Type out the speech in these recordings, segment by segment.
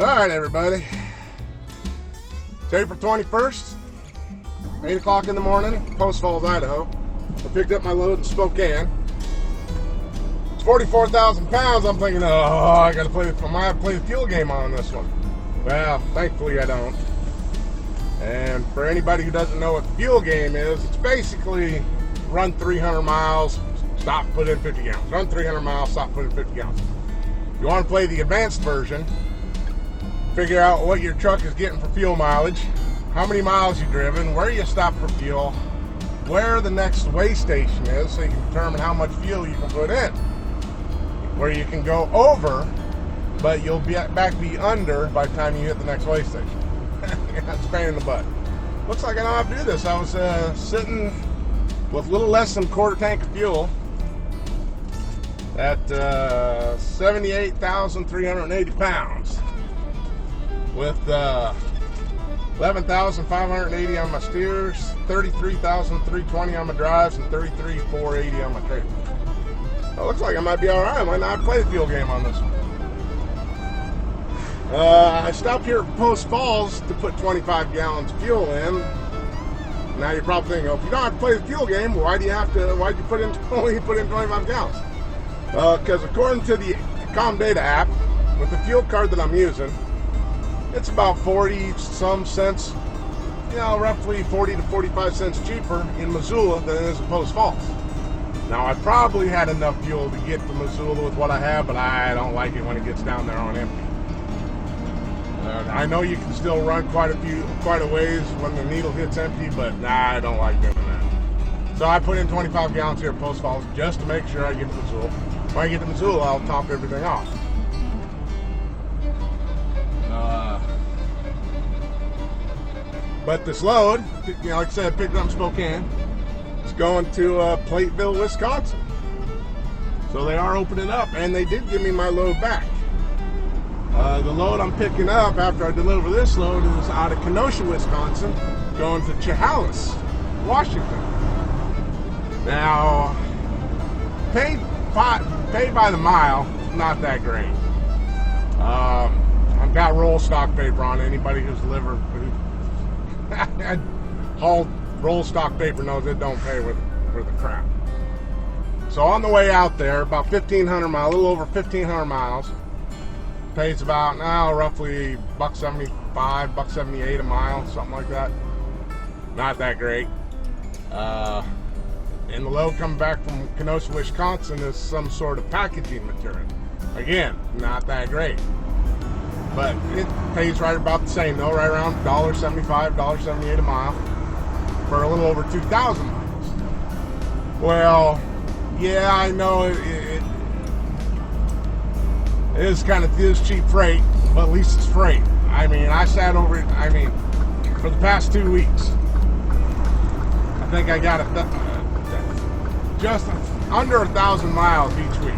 Alright everybody, it's April 21st, 8 o'clock in the morning, Post Falls, Idaho. I picked up my load in Spokane. It's 44,000 pounds. I'm thinking, oh, I might have to play the fuel game on this one. Well, thankfully I don't. And for anybody who doesn't know what the fuel game is, it's basically run 300 miles, stop, put in 50 gallons. Run 300 miles, stop, put in 50 gallons. You want to play the advanced version, figure out what your truck is getting for fuel mileage, how many miles you've driven, where you stop for fuel, where the next weigh station is, so you can determine how much fuel you can put in. Where you can go over, but you'll be under by the time you hit the next weigh station. That's a pain in the butt. Looks like I know how to do this. I was sitting with a little less than a quarter tank of fuel at 78,380 pounds with 11,580 on my steers, 33,320 on my drives, and 33,480 on my trailer. Well, looks like I might be alright. I might not play the fuel game on this one. I stopped here at Post Falls to put 25 gallons of fuel in. Now you're probably thinking, oh, if you don't have to play the fuel game, why'd you only put in 25 gallons? Because according to the Com Data app, with the fuel card that I'm using, it's about 40 some cents, roughly 40 to 45 cents cheaper in Missoula than it is at Post Falls. Now, I probably had enough fuel to get to Missoula with what I have, but I don't like it when it gets down there on empty. I know you can still run quite a ways when the needle hits empty, but I don't like doing that. So I put in 25 gallons here at Post Falls just to make sure I get to Missoula. When I get to Missoula, I'll top everything off. But this load, like I said, I picked it up in Spokane. It's going to Plateville, Wisconsin. So they are opening up, and they did give me my load back. The load I'm picking up after I deliver this load is out of Kenosha, Wisconsin, going to Chehalis, Washington. Now, paid by the mile, not that great. I've got roll stock paper on. Anybody who's hauled roll stock paper knows it don't pay for the crap. So on the way out there, about 1,500 miles, a little over 1,500 miles, pays about roughly $1.75, $1.78 a mile, something like that. Not that great. And the load coming back from Kenosha, Wisconsin is some sort of packaging material. Again, not that great. But it pays right about the same though, right around $1.75, $1.78 a mile for a little over 2,000 miles. Well, yeah, I know it is kind of cheap freight, but at least it's freight. I mean, I sat over it, for the past 2 weeks. I think I got just under 1,000 miles each week.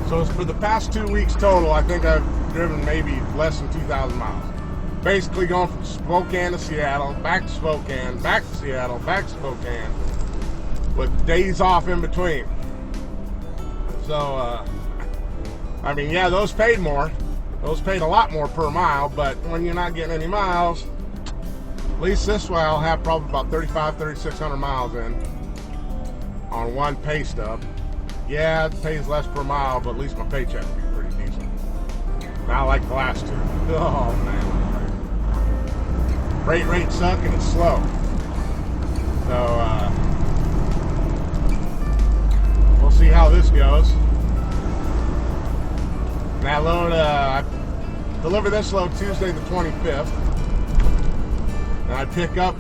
So for the past 2 weeks total, I think I've driven maybe less than 2,000 miles. Basically going from Spokane to Seattle, back to Spokane, back to Seattle, back to Spokane, with days off in between. So, yeah, those paid more. Those paid a lot more per mile, but when you're not getting any miles, at least this way I'll have probably about 3,600 miles in on one pay stub. Yeah, it pays less per mile, but at least my paycheck will be pretty decent. Not like the last two. Oh, man. Freight rates suck and it's slow. So, we'll see how this goes. That load, I deliver this load Tuesday the 25th. And I pick up,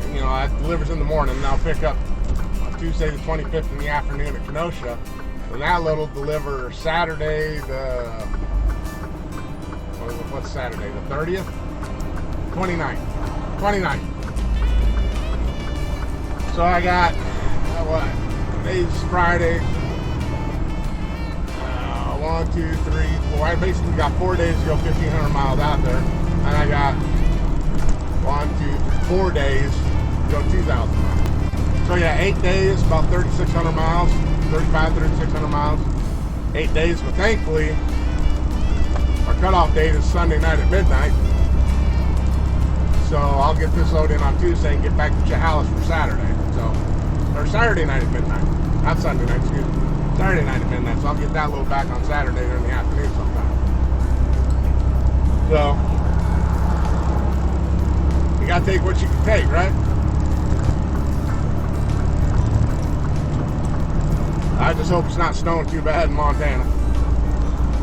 I delivers in the morning, and I'll pick up Tuesday the 25th in the afternoon at Kenosha. And that load will deliver Saturday what's Saturday? The 30th? 29th. So I got, today's Friday. 1, 2, 3, 4. I basically got 4 days to go 1,500 miles out there. And I got 4 days to go 2,000 miles. So yeah, 8 days, about 3,600 miles, 3,600 miles. 8 days, but thankfully, our cutoff date is Sunday night at midnight. So I'll get this load in on Tuesday and get back to Chehalis for Saturday. Or Saturday night at midnight. Not Sunday night, excuse me. Saturday night at midnight. So I'll get that load back on Saturday during the afternoon sometime. So, you gotta take what you can take, right? I just hope it's not snowing too bad in Montana.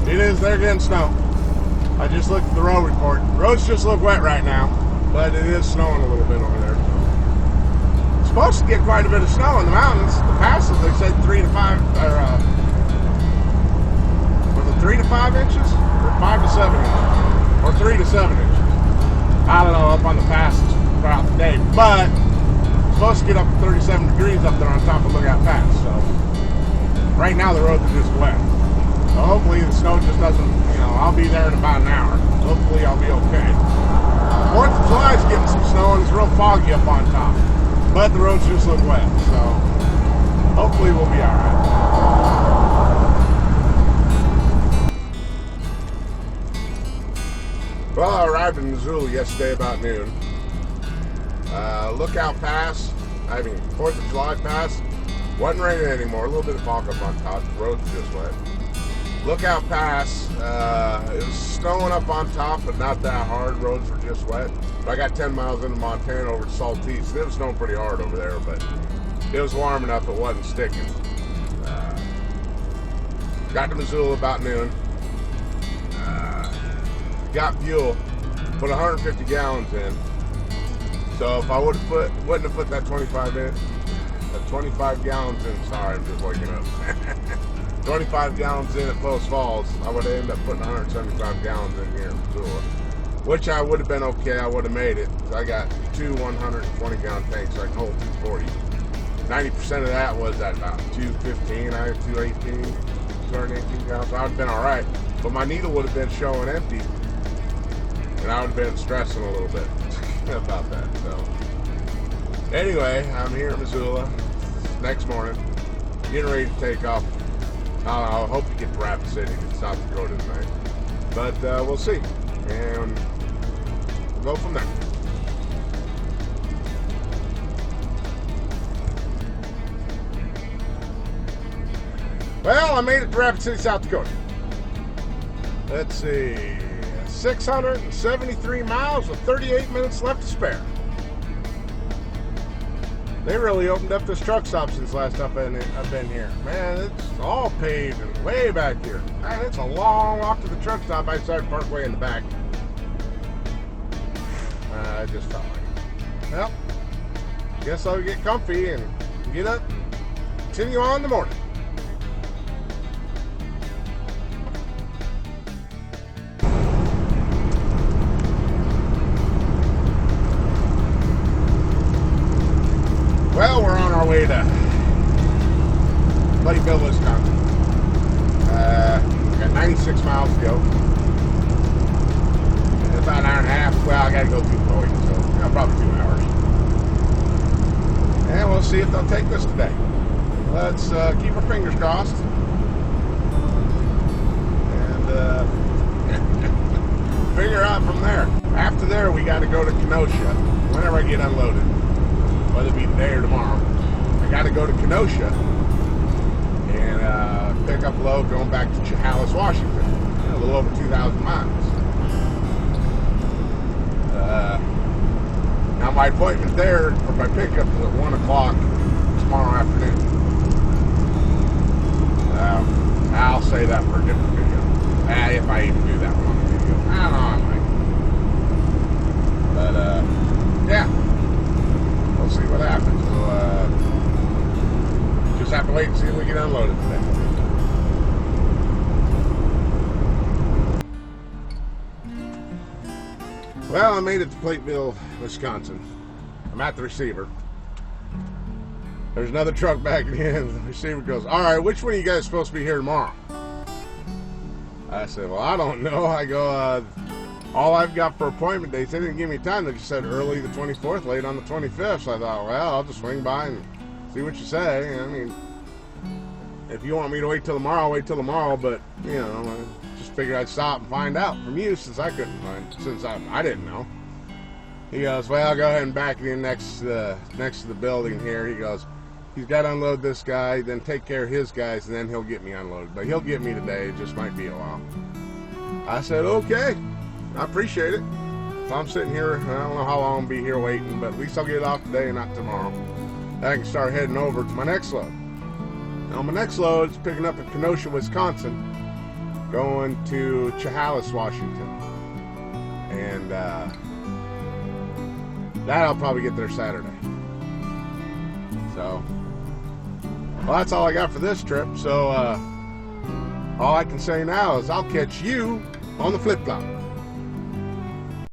It is, they're getting snow. I just looked at the road report. Roads just look wet right now, but it is snowing a little bit over there. It's supposed to get quite a bit of snow in the mountains. The passes, they said 3 to 5, or was it 3 to 5 inches? Or 5 to 7 inches? Or 3 to 7 inches. I don't know, up on the passes throughout the day. But it's supposed to get up to 37 degrees up there on top of Lookout Pass. So right now the roads are just wet. So hopefully the snow just doesn't, I'll be there in about an hour. Hopefully I'll be okay. 4th of July is getting some snow and it's real foggy up on top. But the roads just look wet. So hopefully we'll be alright. Well, I arrived in Missoula yesterday about noon. Lookout Pass, 4th of July Pass, wasn't raining anymore. A little bit of fog up on top. The roads are just wet. Lookout Pass, it was snowing up on top, but not that hard. Roads were just wet. But I got 10 miles into Montana over to Saltese. It was snowing pretty hard over there, but it was warm enough it wasn't sticking. Got to Missoula about noon. Got fuel, put 150 gallons in. So if I wouldn't have put that 25 gallons in, sorry, I'm just waking up. 25 gallons in at Post Falls, I would have ended up putting 175 gallons in here in Missoula, which I would have been okay. I would have made it. I got two 120 gallon tanks, so I can hold 240. 90% of that was at about 215. I had 218, 218 gallons. So I would have been all right, but my needle would have been showing empty. And I would have been stressing a little bit about that. So, anyway, I'm here in Missoula next morning, getting ready to take off. I hope to get to Rapid City in South Dakota tonight. But we'll see. And we'll go from there. Well, I made it to Rapid City, South Dakota. Let's see. 673 miles with 38 minutes left to spare. They really opened up this truck stop since last I've been here. Man, it's all paved and way back here. Man, it's a long walk to the truck stop. I started Parkway in the back. I just felt like it. Well, guess I'll get comfy and get up, continue on in the morning. Well, we're on our way to Platteville, Wisconsin. Got 96 miles to go. It's about an hour and a half. Well, I got to go through Boyd, so probably 2 hours. And we'll see if they'll take this today. Let's keep our fingers crossed. And figure out from there. After there, we got to go to Kenosha whenever I get unloaded. Whether it be today or tomorrow. I got to go to Kenosha and pick up a load going back to Chehalis, Washington. A little over 2,000 miles. Now my appointment there, or my pickup, is at 1 o'clock tomorrow afternoon. I'll say that for a different video. If I even do that one on the video. I don't know, I might. But, yeah. We'll see what happens. We'll just have to wait and see if we get unloaded today. Well, I made it to Platteville, Wisconsin. I'm at the receiver. There's another truck backing in. The receiver goes, all right, which one of you guys supposed to be here tomorrow? I said, well, I don't know. I go, all I've got for appointment dates, they didn't give me time. They just said early the 24th, late on the 25th. So I thought, well, I'll just swing by and see what you say. I mean, if you want me to wait till tomorrow, I'll wait till tomorrow. But, just figured I'd stop and find out from you since I couldn't find, since I didn't know. He goes, well, go ahead and back in next to the building here. He goes, he's got to unload this guy, then take care of his guys, and then he'll get me unloaded. But he'll get me today. It just might be a while. I said, okay. I appreciate it. So I'm sitting here. I don't know how long I'll be here waiting, but at least I'll get it off today and not tomorrow. I can start heading over to my next load. Now, my next load is picking up in Kenosha, Wisconsin, going to Chehalis, Washington. And that I'll probably get there Saturday. So, well, that's all I got for this trip. So, all I can say now is I'll catch you on the flip-flop.